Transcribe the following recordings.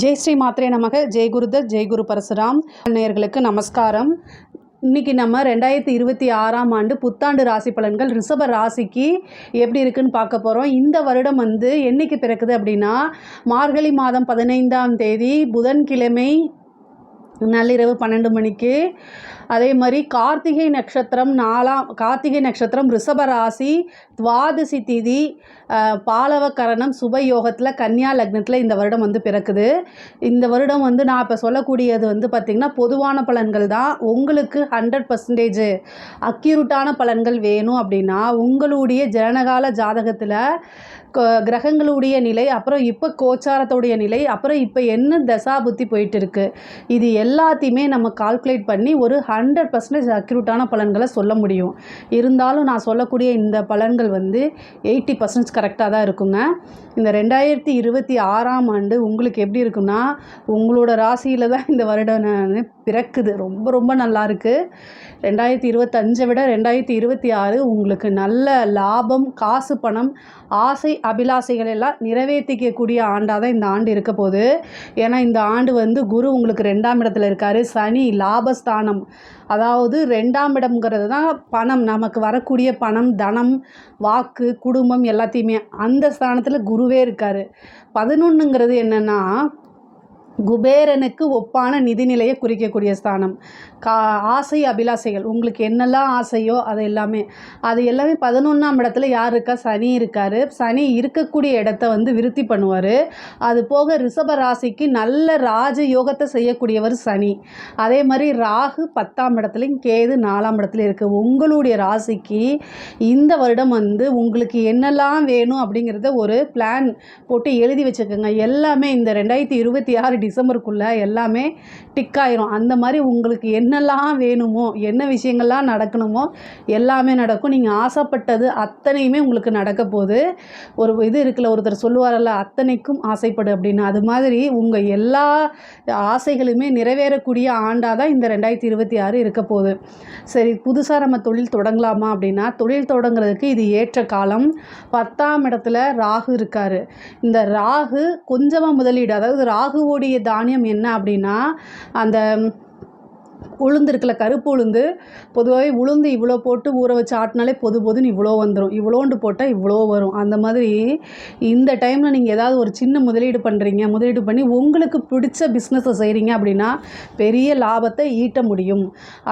ஜெய் ஸ்ரீ மாத்ரே நமக. ஜெய் குருதத், ஜெய் குரு பரசுராம். நேயர்களுக்கு நமஸ்காரம். இன்றைக்கி நம்ம 2026ஆம் ஆண்டு புத்தாண்டு ராசி பலன்கள் ரிஷப ராசிக்கு எப்படி இருக்குன்னு பார்க்க போகிறோம். இந்த வருடம் என்னைக்கு பிறக்குது அப்படின்னா, மார்கழி மாதம் 15ஆம் தேதி புதன்கிழமை நள்ளிரவு 12 மணிக்கு. அதே மாதிரி கார்த்திகை நட்சத்திரம் ரிஷப ராசி, துவாதசி திதி, பாலவ கரணம், சுபயோகத்தில், கன்னியா லக்னத்தில் இந்த வருடம் பிறக்குது. இந்த வருடம் நான் இப்போ சொல்லக்கூடியது பார்த்திங்கன்னா பொதுவான பலன்கள் தான். உங்களுக்கு 100% அக்யூரேட்டான பலன்கள் வேணும் அப்படின்னா உங்களுடைய ஜனனகால ஜாதகத்தில் கிரகங்களுடைய நிலை, அப்புறம் இப்போ கோச்சாரத்துடைய நிலை, அப்புறம் இப்போ என்ன தசா புத்தி போயிட்டு இருக்கு, இது எல்லாத்தையுமே நம்ம கால்குலேட் பண்ணி ஒரு 100% அக்யூரேட்டான பலன்களை சொல்ல முடியும். இருந்தாலும் நான் சொல்லக்கூடிய இந்த பலன்கள் 80% கரெக்டாக தான் இருக்குங்க. இந்த 2026ஆம் ஆண்டு உங்களுக்கு எப்படி இருக்குன்னா, உங்களோட ராசியில் தான் இந்த வருடம் பிறக்குது. ரொம்ப ரொம்ப நல்லா இருக்குது. 2025 விட 2026 உங்களுக்கு நல்ல லாபம், காசு, பணம், ஆசை அபிலாசைகள் எல்லாம் நிறைவேற்றிக்கக்கூடிய ஆண்டாக தான் இந்த ஆண்டு இருக்க போகுது. ஏன்னா இந்த ஆண்டு குரு உங்களுக்கு 2ஆம் இடத்துல இருக்கார். சனி லாபஸ்தானம், அதாவது 2ஆம் இடம்ங்கிறது தான் பணம், நமக்கு வரக்கூடிய பணம், தனம், வாக்கு, குடும்பம் எல்லாத்தையுமே அந்த ஸ்தானத்தில் குருவே இருக்கார். 11ங்கிறது என்னென்னா குபேரனுக்கு ஒப்பான நிதிநிலையை குறிக்கக்கூடிய ஸ்தானம். ஆசை அபிலாசைகள், உங்களுக்கு என்னெல்லாம் ஆசையோ அது எல்லாமே 11ஆம் இடத்துல யார் இருக்கா? சனி இருக்கார். சனி இருக்கக்கூடிய இடத்த விருத்தி பண்ணுவார். அது போக ரிஷப ராசிக்கு நல்ல ராஜ யோகத்தை செய்யக்கூடியவர் சனி. அதே மாதிரி ராகு 10ஆம் இடத்துலையும், கேது 4ஆம் இடத்துல இருக்குது. உங்களுடைய ராசிக்கு இந்த வருடம் உங்களுக்கு என்னெல்லாம் வேணும் அப்படிங்கிறத ஒரு பிளான் போட்டு எழுதி வச்சுக்கோங்க. எல்லாமே இந்த 2026 டிசம்பருக்குள்ளே எல்லாமே டிக் ஆயிரும். அந்த மாதிரி உங்களுக்கு என்னெல்லாம் வேணுமோ, என்ன விஷயங்கள்லாம் நடக்கணுமோ எல்லாமே நடக்கும். நீங்கள் ஆசைப்பட்டது அத்தனையுமே உங்களுக்கு நடக்க போகுது. ஒரு இது இருக்குல்ல, ஒருத்தர் சொல்லுவாரல்ல, அத்தனைக்கும் ஆசைப்படு அப்படின்னு. அது மாதிரி உங்கள் எல்லா ஆசைகளுமே நிறைவேறக்கூடிய ஆண்டாக தான் இந்த 2026 இருக்க போகுது. சரி, புதுசாக நம்ம தொழில் தொடங்கலாமா அப்படின்னா, தொழில் தொடங்குறதுக்கு இது ஏற்ற காலம். 10ஆம் இடத்துல ராகு இருக்கார். இந்த ராகு கொஞ்சமாக முதலீடு, அதாவது ராகுவோடைய தானியம் என்ன அப்படின்னா, அந்த உளுந்து இருக்குல்ல, கருப்பு உளுந்து. பொதுவாகவே உளுந்து இவ்வளோ போட்டு ஊற வச்சு ஆட்டினாலே பொதுன்னு இவ்வளோ வந்துடும். இவ்வளோண்டு போட்டால் இவ்வளோ வரும். அந்த மாதிரி இந்த டைமில் நீங்கள் ஏதாவது ஒரு சின்ன முதலீடு பண்ணுறீங்க, முதலீடு பண்ணி உங்களுக்கு பிடிச்ச பிஸ்னஸை செய்கிறீங்க அப்படின்னா பெரிய லாபத்தை ஈட்ட முடியும்.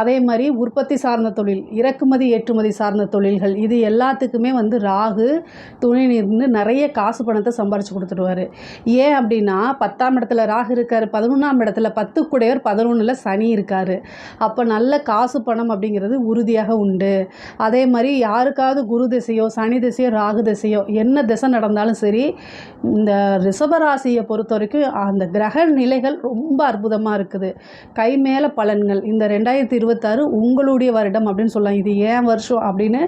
அதே மாதிரி உற்பத்தி சார்ந்த தொழில், இறக்குமதி ஏற்றுமதி சார்ந்த தொழில்கள், இது எல்லாத்துக்குமே ராகு துணை நின்று நிறைய காசு பணத்தை சம்பாரித்து கொடுத்துடுவார். ஏன் அப்படின்னா 10ஆம் இடத்துல ராகு இருக்கார், 11ஆம் இடத்துல 10 கூடையவர், 11ல் சனி இருக்கார். அப்போ நல்ல காசு பணம் அப்படிங்கிறது உறுதியாக உண்டு. அதே மாதிரி யாருக்காவது குரு திசையோ, சனி திசையோ, ராகு திசையோ என்ன திசை நடந்தாலும் சரி, இந்த ரிஷபராசியை பொறுத்த வரைக்கும் அந்த கிரக நிலைகள் ரொம்ப அற்புதமாக இருக்குது. கை மேலே பலன்கள். இந்த 2026 உங்களுடைய வருடம் அப்படின்னு சொல்லலாம். இது ஏன் வருஷம் அப்படின்னு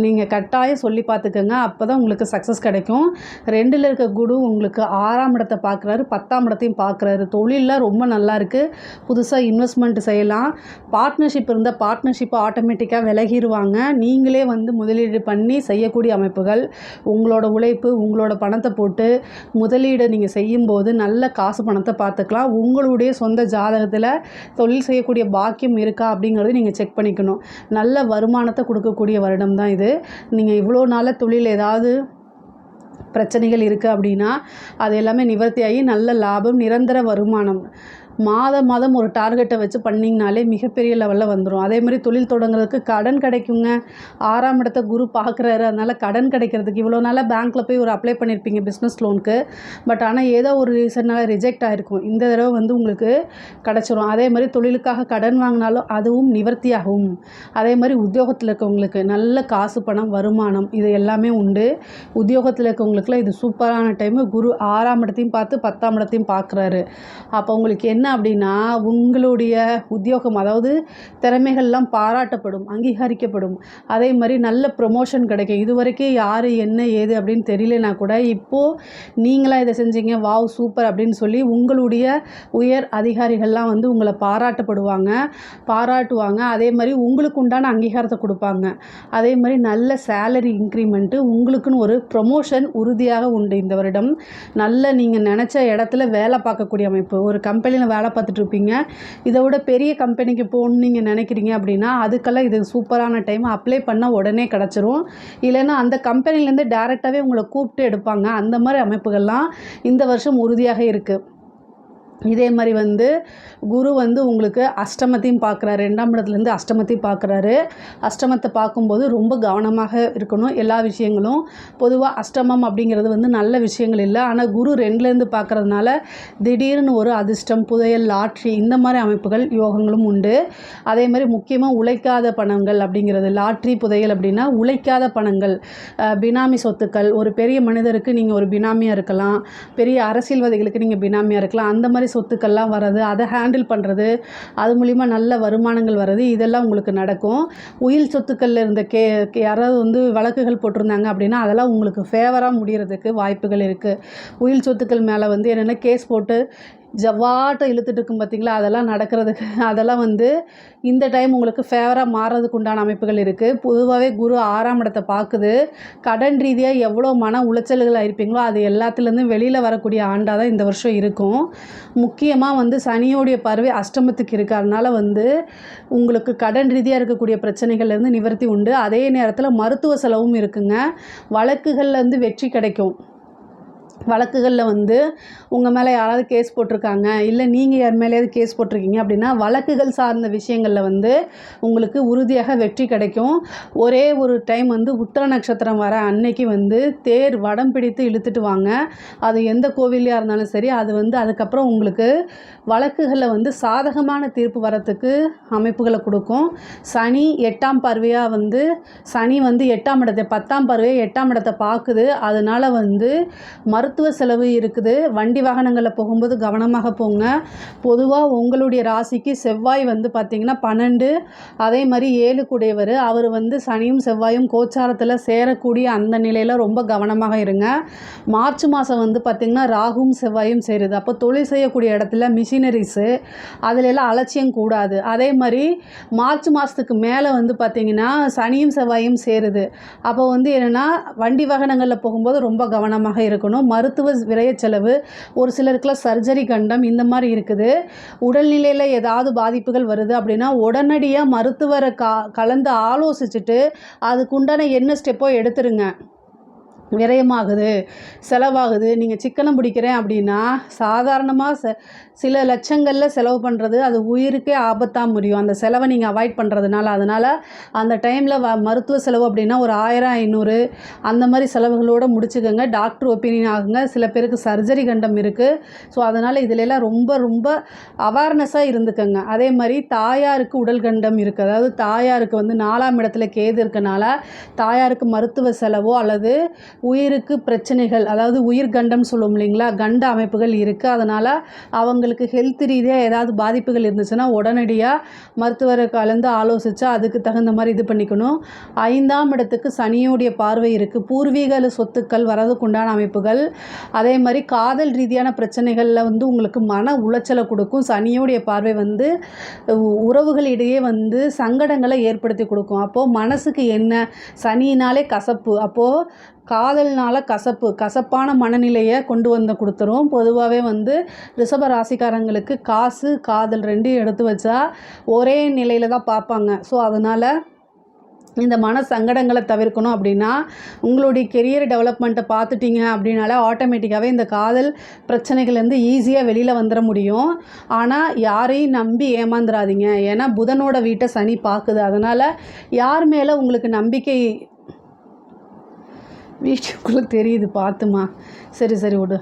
நீங்கள் கட்டாயம் சொல்லி பார்த்துக்கோங்க. அப்போ தான் உங்களுக்கு சக்ஸஸ் கிடைக்கும். 2ல் இருக்க குரு உங்களுக்கு 6ஆம் இடத்தை பார்க்குறாரு, 10ஆம் இடத்தையும் பார்க்குறாரு. தொழிலில் ரொம்ப நல்லா இருக்குது. புதுசாக இன்வெஸ்ட்மெண்ட் செய்யலாம். பார்ட்னர்ஷிப் இருந்தால் பார்ட்னர்ஷிப்பை ஆட்டோமேட்டிக்காக விலகிடுவாங்க. நீங்களே முதலீடு பண்ணி செய்யக்கூடிய அமைப்புகள். உங்களோட உழைப்பு, உங்களோட பணத்தை போட்டு முதலீடு நீங்கள் செய்யும்போது நல்ல காசு பணத்தை பார்த்துக்கலாம். உங்களுடைய சொந்த ஜாதகத்தில் தொழில் செய்யக்கூடிய பாக்கியம் இருக்கா அப்படிங்கிறது நீங்கள் செக் பண்ணிக்கணும். நல்ல வருமானத்தை கொடுக்கக்கூடிய வருடம் தான் இது. நீங்கள் இவ்வளோ நாள் தொழில் ஏதாவது பிரச்சனைகள் இருக்குது அப்படின்னா அது எல்லாமே நிவர்த்தியாகி நல்ல லாபம், நிரந்தர வருமானம், மாதம் ஒரு டார்கெட்டை வச்சு பண்ணிங்கனாலே மிகப்பெரிய லெவலில் வந்துடும். அதே மாதிரி தொழில் தொடங்குறதுக்கு கடன் கிடைக்குங்க. 6ஆம் இடத்தை குரு பார்க்குறாரு. அதனால் கடன் கிடைக்கிறதுக்கு இவ்வளோ நாளாக பேங்க்கில் போய் ஒரு அப்ளை பண்ணியிருப்பீங்க பிஸ்னஸ் லோனுக்கு. பட் ஆனால் ஏதோ ஒரு ரீசனால் ரிஜெக்ட் ஆகிருக்கும். இந்த தடவை உங்களுக்கு கிடச்சிரும். அதே மாதிரி தொழிலுக்காக கடன் வாங்கினாலும் அதுவும் நிவர்த்தியாகும். அதே மாதிரி உத்தியோகத்தில் இருக்கவங்களுக்கு நல்ல காசு பணம், வருமானம் இது எல்லாமே உண்டு. உத்தியோகத்தில் இருக்கவங்களுக்குலாம் இது சூப்பரான டைமு. குரு 6ஆம் இடத்தையும் பார்த்து 10ஆம் இடத்தையும் பார்க்குறாரு. அப்போ உங்களுக்கு என்ன அப்படின்னா உங்களுடைய உத்தியோகம் அதாவது திறமைகள்லாம் பாராட்டப்படும், அங்கீகரிக்கப்படும். அதே மாதிரி நல்ல ப்ரொமோஷன் கிடைக்கும். இதுவரைக்கும் யார் என்ன ஏது அப்படின்னு தெரியலனா கூட இப்போது நீங்களாக இதை செஞ்சீங்க, வாவ் சூப்பர் அப்படின்னு சொல்லி உங்களுடைய உயர் அதிகாரிகள்லாம் வந்து உங்களை பாராட்டுவாங்க. அதே மாதிரி உங்களுக்கு உண்டான அங்கீகாரத்தை கொடுப்பாங்க. அதே மாதிரி நல்ல சேலரி இன்க்ரிமெண்ட்டு, உங்களுக்குன்னு ஒரு ப்ரொமோஷன் உறுதியாக உண்டு இந்த வருடம். நல்ல நீங்கள் நினச்ச இடத்துல வேலை பார்க்கக்கூடிய அமைப்பு. ஒரு கம்பெனியில் வேலை பார்த்துட்டு இருப்பீங்க, இதை விட பெரிய கம்பெனிக்கு போகணுன்னு நீங்கள் நினைக்கிறீங்க அப்படின்னா அதுக்கெல்லாம் இது சூப்பரான டைம். அப்ளை பண்ணால் உடனே கிடச்சிரும். இல்லைன்னா அந்த கம்பெனிலேருந்து டேரெக்டாகவே உங்களை கூப்பிட்டு எடுப்பாங்க. அந்த மாதிரி அமைப்புகள்லாம் இந்த வருஷம் உறுதியாக இருக்குது. இதே மாதிரி வந்து குரு வந்து உங்களுக்கு அஷ்டமத்தையும் பார்க்குறாரு, 2ஆம் இடத்துலேருந்து அஷ்டமத்தையும் பார்க்குறாரு. அஷ்டமத்தை பார்க்கும்போது ரொம்ப கவனமாக இருக்கணும் எல்லா விஷயங்களும். பொதுவாக அஷ்டமம் அப்படிங்கிறது வந்து நல்ல விஷயங்கள் இல்லை. ஆனால் குரு 2லேருந்து பார்க்குறதுனால திடீர்னு ஒரு அதிர்ஷ்டம், புதையல், லாட்ரி இந்த மாதிரி அமைப்புகள் யோகங்களும் உண்டு. அதே மாதிரி முக்கியமாக உழைக்காத பணங்கள் அப்படிங்கிறது, லாட்ரி புதையல் அப்படின்னா உழைக்காத பணங்கள், பினாமி சொத்துக்கள். ஒரு பெரிய மனிதருக்கு நீங்கள் ஒரு பினாமியாக இருக்கலாம், பெரிய அரசியல்வாதிகளுக்கு நீங்கள் பினாமியாக இருக்கலாம். அந்த மாதிரி சொத்துக்கள்லாம் வர்றது, அதை ஹேண்டில் பண்ணுறது, அது மூலிமா நல்ல வருமானங்கள் வர்றது, இதெல்லாம் உங்களுக்கு நடக்கும். உயில் சொத்துக்களில் இருந்த யாராவது வந்து வழக்குகள் போட்டிருந்தாங்க அப்படின்னா அதெல்லாம் உங்களுக்கு ஃபேவராக முடிகிறதுக்கு வாய்ப்புகள் இருக்குது. உயில் சொத்துக்கள் மேலே வந்து என்னென்ன கேஸ் போட்டு ஜவ்வாட்டை இழுத்துட்டு இருக்கும் பார்த்திங்களா, அதெல்லாம் நடக்கிறதுக்கு அதெல்லாம் வந்து இந்த டைம் உங்களுக்கு ஃபேவராக மாறுறதுக்கு உண்டான அமைப்புகள் இருக்குது. பொதுவாகவே குரு 6ஆம் இடத்தை பார்க்குது. கடன் ரீதியாக எவ்வளோ மன உளைச்சல்கள் இருப்பீங்களோ அது எல்லாத்துலேருந்து வெளியில் வரக்கூடிய ஆண்டாக தான் இந்த வருஷம் இருக்கும். முக்கியமாக வந்து சனியோடைய பார்வை அஷ்டமத்துக்கு இருக்குது. அதனால் வந்து உங்களுக்கு கடன் ரீதியாக இருக்கக்கூடிய பிரச்சனைகள்லேருந்து நிவர்த்தி உண்டு. அதே நேரத்தில் மருத்துவ செலவும் இருக்குங்க. வழக்குகளில் வந்து வெற்றி கிடைக்கும். வழக்குகளில் வந்து உங்கள் மேலே யாராவது கேஸ் போட்டிருக்காங்க, இல்லை நீங்கள் யார் மேலேயாவது கேஸ் போட்டிருக்கீங்க அப்படின்னா வழக்குகள் சார்ந்த விஷயங்களில் வந்து உங்களுக்கு உறுதியாக வெற்றி கிடைக்கும். ஒரே ஒரு டைம் வந்து உத்திர நட்சத்திரம் வர அன்னைக்கு வந்து தேர் வடம் பிடித்து இழுத்துட்டு வாங்க. அது எந்த கோவிலையாக இருந்தாலும் சரி, அது வந்து அதுக்கப்புறம் உங்களுக்கு வழக்குகளில் வந்து சாதகமான தீர்ப்பு வரத்துக்கு அமைப்புகளை கொடுக்கும். சனி 8ஆம் பார்வையாக வந்து சனி வந்து 8ஆம் இடத்தை 10ஆம் பார்வையை 8ஆம் இடத்தை பார்க்குது. அதனால் வந்து மருத்துவ செலவு இருக்குது. வண்டி வாகனங்களில் போகும்போது கவனமாக போங்க. பொதுவாக உங்களுடைய ராசிக்கு செவ்வாய் வந்து பார்த்திங்கன்னா 12, அதே மாதிரி 7 கூடியவர். அவர் வந்து சனியும் செவ்வாயும் கோச்சாரத்தில் சேரக்கூடிய அந்த நிலையில் ரொம்ப கவனமாக இருங்க. மார்ச் மாதம் வந்து பார்த்திங்கன்னா ராகுவும் செவ்வாயும் சேருது. அப்போ தொழில் செய்யக்கூடிய இடத்துல மிஷினரிஸு அதிலெல்லாம் அலட்சியம் கூடாது. அதே மாதிரி மார்ச் மாதத்துக்கு மேலே வந்து பார்த்திங்கன்னா சனியும் செவ்வாயும் சேருது. அப்போ வந்து என்னென்னா வண்டி வாகனங்களில் போகும்போது ரொம்ப கவனமாக இருக்கணும். மருத்துவ விரைய செலவு, ஒரு சிலருக்குலாம் சர்ஜரி கண்டம் இந்த மாதிரி இருக்குது. உடல்நிலையில் ஏதாவது பாதிப்புகள் வருது அப்படின்னா உடனடியாக மருத்துவரை கலந்து ஆலோசிச்சுட்டு அதுக்குண்டான என்ன ஸ்டெப்போ எடுத்துருங்க. விரயமாகுது, செலவாகுது. நீங்கள் சிக்கனம் பிடிக்கிறேன் அப்படின்னா சாதாரணமாக சில லட்சங்களில் செலவு பண்ணுறது அது உயிருக்கே ஆபத்தாக முடியும். அந்த செலவை நீங்கள் அவாய்ட் பண்ணுறதுனால. அதனால் அந்த டைமில் மருத்துவ செலவு அப்படின்னா ஒரு 1000 500 அந்த மாதிரி செலவுகளோடு முடிச்சுக்கோங்க. டாக்டர் ஒப்பீனியன் ஆகுங்க. சில பேருக்கு சர்ஜரி கண்டம் இருக்குது. ஸோ அதனால் இதிலெல்லாம் ரொம்ப ரொம்ப அவேர்னஸாக இருந்துக்கோங்க. அதே மாதிரி தாயாருக்கு உடல் கண்டம் இருக்குது. அதாவது தாயாருக்கு வந்து 4ஆம் இடத்துல கேது இருக்கனால தாயாருக்கு மருத்துவ செலவோ அல்லது உயிருக்கு பிரச்சனைகள், அதாவது உயிர் கண்டம் சொல்லுவோம் இல்லைங்களா, கண்ட அமைப்புகள் இருக்குது. அதனால் அவங்களுக்கு ஹெல்த் ரீதியாக ஏதாவது பாதிப்புகள் இருந்துச்சுன்னா உடனடியாக மருத்துவரை கலந்து ஆலோசித்தா அதுக்கு தகுந்த மாதிரி இது பண்ணிக்கணும். 5ஆம் இடத்துக்கு சனியோடைய பார்வை இருக்குது. பூர்வீக சொத்துக்கள் வரதுக்குண்டான அமைப்புகள். அதே மாதிரி காதல் ரீதியான பிரச்சனைகளில் வந்து உங்களுக்கு மன உளைச்சலை கொடுக்கும். சனியோடைய பார்வை வந்து உறவுகளிடையே வந்து சங்கடங்களை ஏற்படுத்தி கொடுக்கும். அப்போது மனசுக்கு என்ன, சனியினாலே கசப்பு, அப்போது காதல்னால கசப்பான மனநிலையை கொண்டு வந்து கொடுத்துரும். பொதுவாகவே வந்து ரிஷப ராசிக்காரங்களுக்கு காசு காதல் 2 எடுத்து வச்சா ஒரே நிலையில் தான் பார்ப்பாங்க. ஸோ அதனால் இந்த மன சங்கடங்களை தவிர்க்கணும் அப்படின்னா உங்களுடைய கெரியர் டெவலப்மெண்ட்டை பார்த்துட்டிங்க அப்படின்னாலே ஆட்டோமேட்டிக்காகவே இந்த காதல் பிரச்சனைகள்லேருந்து ஈஸியாக வெளியில் வந்துட முடியும். ஆனால் யாரையும் நம்பி ஏமாந்துடாதீங்க. ஏன்னா புதனோட வீட்டை சனி பார்க்குது. அதனால் யார் மேலே உங்களுக்கு நம்பிக்கை வீட்டுக்குள்ளே தெரியுது பார்த்துமா. சரி விடு.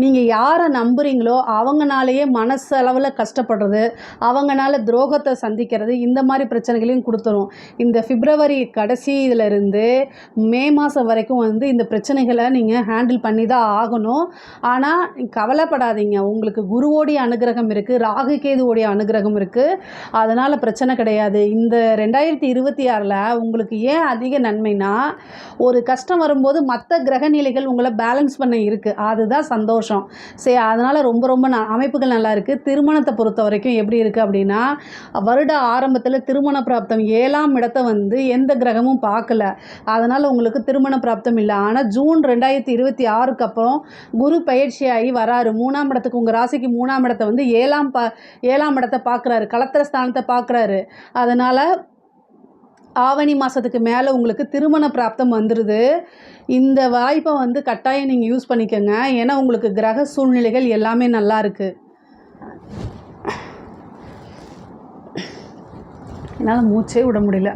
நீங்கள் யாரை நம்புகிறீங்களோ அவங்கனாலேயே மனசளவில் கஷ்டப்படுறது, அவங்கனால துரோகத்தை சந்திக்கிறது, இந்த மாதிரி பிரச்சனைகளையும் கொடுத்துரும். இந்த பிப்ரவரி கடைசி இதிலிருந்து மே மாதம் வரைக்கும் வந்து இந்த பிரச்சனைகளை நீங்கள் ஹேண்டில் பண்ணி தான் ஆகணும். ஆனால் கவலைப்படாதீங்க, உங்களுக்கு குருவோடைய அனுகிரகம் இருக்குது, ராகு கேதுவோடைய அனுகிரகம் இருக்குது, அதனால் பிரச்சனை கிடையாது. இந்த 2026 உங்களுக்கு ஏன் அதிக நன்மைனா, ஒரு கஷ்டம் வரும்போது மற்ற கிரகநிலைகள் உங்களை பேலன்ஸ் பண்ண இருக்குது, அதுதான் சந்தோஷம். சரி, அதனால் ரொம்ப ரொம்ப அமைப்புகள் நல்லா இருக்குது. திருமணத்தை பொறுத்த வரைக்கும் எப்படி இருக்குது அப்படின்னா, வருட ஆரம்பத்தில் திருமண பிராப்தம் 7ஆம் இடத்தை வந்து எந்த கிரகமும் பார்க்கல, அதனால் உங்களுக்கு திருமண பிராப்தம் இல்லை. ஆனால் ஜூன் 2026க்கு அப்புறம் குரு பயிற்சியாகி வராரு 3ஆம் இடத்துக்கு, உங்கள் ராசிக்கு 3ஆம் இடத்தை வந்து 7ஆம் இடத்தை பார்க்குறாரு, களத்திர ஸ்தானத்தை பார்க்குறாரு. அதனால் ஆவணி மாதத்துக்கு மேலே உங்களுக்கு திருமண பிராப்தம் வந்துடுது. இந்த வாய்ப்பை வந்து கட்டாயம் நீங்கள் யூஸ் பண்ணிக்கோங்க. ஏன்னா உங்களுக்கு கிரக சூழ்நிலைகள் எல்லாமே நல்லா இருக்குது. என்னால் மூச்சே விட முடியல.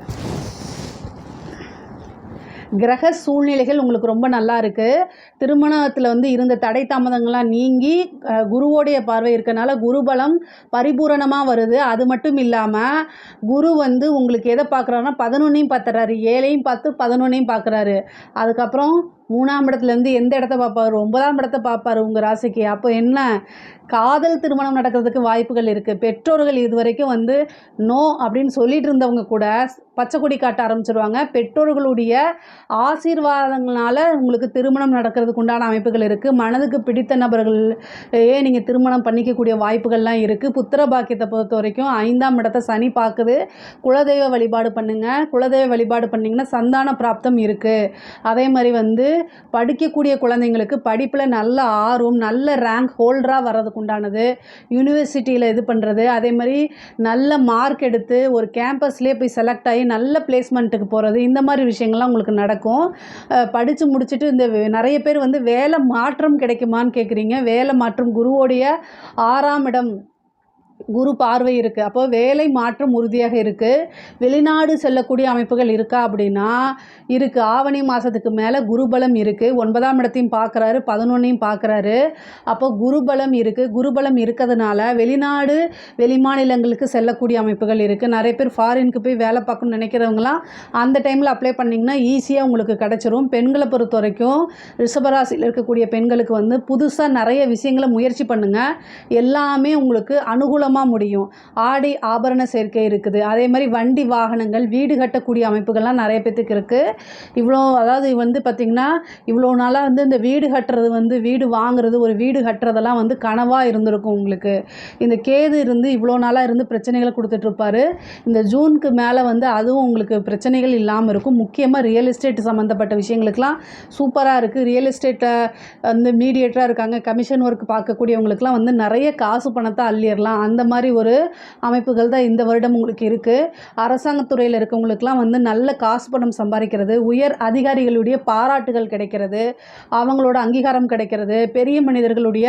கிரக சூழ்நிலைகள் உங்களுக்கு ரொம்ப நல்லா இருக்குது. திருமணத்தில் வந்து இருந்த தடை தாமதங்கள்லாம் நீங்கி குருவோடைய பார்வை இருக்கனால குருபலம் பரிபூரணமாக வருது. அது மட்டும் இல்லாமல் குரு வந்து உங்களுக்கு எதை பார்க்குறாருன்னா 11ஐயும் பார்த்துறாரு, 7ஐயும் பார்த்து 11ஐயும் பார்க்குறாரு. அதுக்கப்புறம் 3ஆம் இடத்துலேருந்து எந்த இடத்த பார்ப்பார், 9ஆம் இடத்த பார்ப்பார் உங்கள் ராசிக்கு. அப்போ என்ன, காதல் திருமணம் நடக்கிறதுக்கு வாய்ப்புகள் இருக்குது. பெற்றோர்கள் இது வரைக்கும் வந்து நோ அப்படின்னு சொல்லிட்டு இருந்தவங்க கூட பச்சை கொடி காட்ட ஆரம்பிச்சிருவாங்க. பெற்றோர்களுடைய ஆசீர்வாதங்களால் உங்களுக்கு திருமணம் நடக்கிறதுக்கு உண்டான அமைப்புகள் இருக்குது. மனதுக்கு பிடித்த நபர்களே நீங்கள் திருமணம் பண்ணிக்கக்கூடிய வாய்ப்புகள்லாம் இருக்குது. புத்திர பாக்கியத்தை பொறுத்த வரைக்கும் 5ஆம் இடத்தை சனி பார்க்குது. குலதெய்வ வழிபாடு பண்ணுங்கள். குலதெய்வ வழிபாடு பண்ணிங்கன்னா சந்தான பிராப்தம் இருக்குது. அதே மாதிரி வந்து படிக்கக்கூடிய குழந்தைங்களுக்கு படிப்பில் நல்ல ஆர்வம், நல்ல ரேங்க் ஹோல்டராக வர்றதுக்கு உண்டானது, யூனிவர்சிட்டியில் இது பண்ணுறது, அதே மாதிரி நல்ல மார்க் எடுத்து ஒரு கேம்பஸ்லேயே போய் செலக்ட் ஆகி நல்ல பிளேஸ்மெண்ட்டுக்கு போகிறது, இந்த மாதிரி விஷயங்கள்லாம் உங்களுக்கு நடக்கும். படித்து முடிச்சுட்டு இந்த நிறைய பேர் வந்து வேலை மாற்றம் கிடைக்குமான்னு கேட்குறீங்க. வேலை மாற்றம் குருவோடைய 6ஆம் இடம் குரு பார்வை இருக்குது. அப்போ வேலை மாற்றம் உறுதியாக இருக்குது. வெளிநாடு செல்லக்கூடிய அமைப்புகள் இருக்கா அப்படின்னா இருக்குது. ஆவணி மாதத்துக்கு மேலே குருபலம் இருக்குது. 9ஆம் இடத்தையும் பார்க்குறாரு, 11ஐயும் பார்க்குறாரு. அப்போ குருபலம் இருக்குது. குருபலம் இருக்கிறதுனால வெளிநாடு வெளிமாநிலங்களுக்கு செல்லக்கூடிய அமைப்புகள் இருக்குது. நிறைய பேர் ஃபாரினுக்கு போய் வேலை பார்க்கணும்னு நினைக்கிறவங்களாம் அந்த டைமில் அப்ளை பண்ணிங்கன்னா ஈஸியாக உங்களுக்கு கிடச்சிரும். பெண்களை பொறுத்த வரைக்கும் ரிஷபராசியில் இருக்கக்கூடிய பெண்களுக்கு வந்து புதுசாக நிறைய விஷயங்களை முயற்சி பண்ணுங்கள், எல்லாமே உங்களுக்கு அனுகூலமாக முடியும். ஆடை ஆபரண சேர்க்கை இருக்குது. அதே மாதிரி வண்டி வாகனங்கள், வீடு கட்டக்கூடிய அமைப்புகள்லாம் நிறைய பேத்துக்கு இருக்குது. இவ்வளோ அதாவது வந்து பார்த்திங்கன்னா இவ்வளோ நாளாக வந்து இந்த வீடு கட்டுறது வந்து வீடு வாங்குறது, ஒரு வீடு கட்டுறதெல்லாம் வந்து கனவாக இருந்திருக்கும் உங்களுக்கு. இந்த கேது இருந்து இவ்வளோ நாளாக இருந்து பிரச்சனைகளை கொடுத்துட்ருப்பாரு. இந்த ஜூனுக்கு மேலே வந்து அதுவும் உங்களுக்கு பிரச்சனைகள் இல்லாமல் இருக்கும். முக்கியமாக ரியல் எஸ்டேட் சம்மந்தப்பட்ட விஷயங்களுக்கெல்லாம் சூப்பராக இருக்குது. ரியல் எஸ்டேட்டில் வந்து மீடியேட்டராக இருக்காங்க, கமிஷன் ஒர்க் பார்க்கக்கூடியவங்களுக்குலாம் வந்து நிறைய காசு பணத்தை அள்ளிடலாம். அந்த மாதிரி ஒரு அமைப்புகள் தான் இந்த வருடம் உங்களுக்கு இருக்குது. அரசாங்கத்துறையில் இருக்கவங்களுக்குலாம் வந்து நல்ல காசு பணம் சம்பாதிக்கிறது, உயர் அதிகாரிகளுடைய பாராட்டுகள் கிடைக்கிறது, அவங்களோட அங்கீகாரம் கிடைக்கிறது, பெரிய மனிதர்களுடைய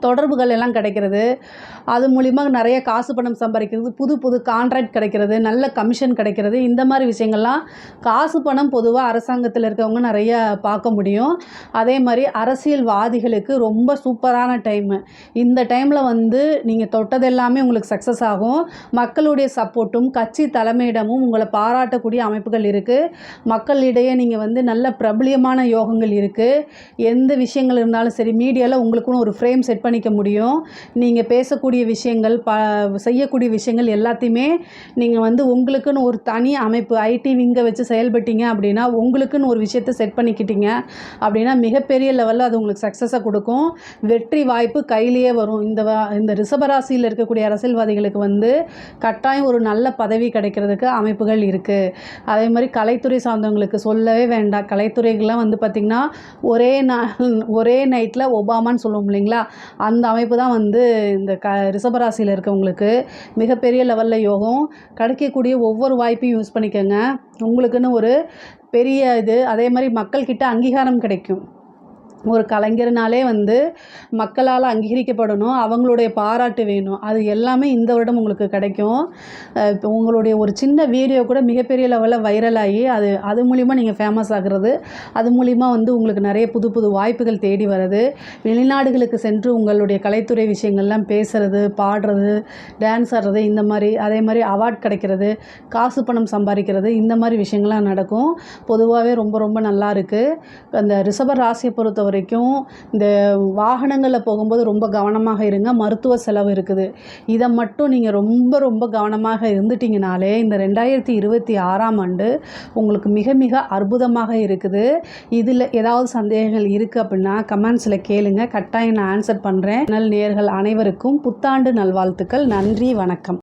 தொடர்புகள் எல்லாம் கிடைக்கிறது. அது மூலிமா நிறைய காசு பணம் சம்பாதிக்கிறது, புது புது கான்ட்ராக்ட் கிடைக்கிறது, நல்ல கமிஷன் கிடைக்கிறது. இந்த மாதிரி விஷயங்கள்லாம் காசு பணம் பொதுவாக அரசாங்கத்தில் இருக்கவங்க நிறைய பார்க்க முடியும். அதே மாதிரி அரசியல்வாதிகளுக்கு ரொம்ப சூப்பரான டைமு. இந்த டைமில் வந்து நீங்கள் தொட்டது எல்லாமே உங்களுக்கு சக்ஸஸ் ஆகும். மக்களுடைய சப்போர்ட்டும் கட்சி தலைமையிடமும் உங்களை பாராட்டக்கூடிய அமைப்புகள் இருக்குது. மக்களிடையே நீங்கள் வந்து நல்ல பிரபலியமான யோகங்கள் இருக்குது. எந்த விஷயங்கள் இருந்தாலும் சரி மீடியாவில் உங்களுக்குன்னு ஒரு ஃப்ரேம் செட் பண்ணிக்க முடியும். நீங்கள் பேசக்கூடிய விஷயங்கள், செய்யக்கூடிய விஷயங்கள் எல்லாத்தையுமே நீங்கள் வந்து உங்களுக்குன்னு ஒரு தனி அமைப்பு ஐடி விங்கை வச்சு செயல்பட்டீங்க அப்படின்னா, உங்களுக்குன்னு ஒரு விஷயத்தை செட் பண்ணிக்கிட்டீங்க அப்படின்னா மிகப்பெரிய லெவலில் அது உங்களுக்கு சக்ஸஸை கொடுக்கும். வெற்றி வாய்ப்பு கையிலேயே வரும். இந்த ரிஷபராசியில் இருக்கக்கூடிய அரசியல்வாதிகளுக்கு வந்து கட்டாயம் ஒரு நல்ல பதவி கிடைக்கிறதுக்கு அமைப்புகள் இருக்குது. அதே மாதிரி கலைத்துறை சார்ந்தவங்களுக்கு சொல்லவே வேண்டாம். கலைத்துறைகள்லாம் வந்து பார்த்திங்கன்னா ஒரே நைட்டில் ஒபாமான்னு சொல்லுவோம் இல்லைங்களா, அந்த அமைப்பு தான் வந்து இந்த ரிஷபராசியில் இருக்கவங்களுக்கு மிகப்பெரிய லெவலில் யோகம். கிடைக்கக்கூடிய ஒவ்வொரு வாய்ப்பையும் யூஸ் பண்ணிக்கோங்க. உங்களுக்குன்னு ஒரு பெரிய இது, அதே மாதிரி மக்கள்கிட்ட அங்கீகாரம் கிடைக்கும். ஒரு கலைஞர்னாலே வந்து மக்களால் அங்கீகரிக்கப்படணும், அவங்களுடைய பாராட்டு வேணும். அது எல்லாமே இந்த வருடம் உங்களுக்கு கிடைக்கும். இப்போ உங்களுடைய ஒரு சின்ன வீடியோ கூட மிகப்பெரிய லெவலில் வைரல் ஆகி அது மூலிமா நீங்கள் ஃபேமஸ் ஆகுறது, அது மூலிமா வந்து உங்களுக்கு நிறைய புது புது வாய்ப்புகள் தேடி வர்றது, வெளிநாடுகளுக்கு சென்று உங்களுடைய கலைத்துறை விஷயங்கள்லாம் பேசுகிறது, பாடுறது, டான்ஸ் ஆடுறது, இந்த மாதிரி அதே மாதிரி அவார்ட் கிடைக்கிறது, காசு பணம் சம்பாதிக்கிறது, இந்த மாதிரி விஷயங்கள்லாம் நடக்கும். பொதுவாகவே ரொம்ப ரொம்ப நல்லா இருக்குது. அந்த ரிஷப ராசியை பொறுத்த வரைக்கும் இந்த வாகனங்களில் போகும்போது ரொம்ப கவனமாக இருங்க. மருத்துவ செலவு இருக்குது. இதை மட்டும் நீங்கள் ரொம்ப ரொம்ப கவனமாக இருந்துட்டிங்கனாலே இந்த 2026ஆம் ஆண்டு உங்களுக்கு மிக மிக அற்புதமாக இருக்குது. இதில் ஏதாவது சந்தேகங்கள் இருக்குது அப்படின்னா கமெண்ட்ஸில் கேளுங்க, கட்டாயம் நான் ஆன்சர் பண்ணுறேன். நேயர்கள் அனைவருக்கும் புத்தாண்டு நல்வாழ்த்துக்கள். நன்றி, வணக்கம்.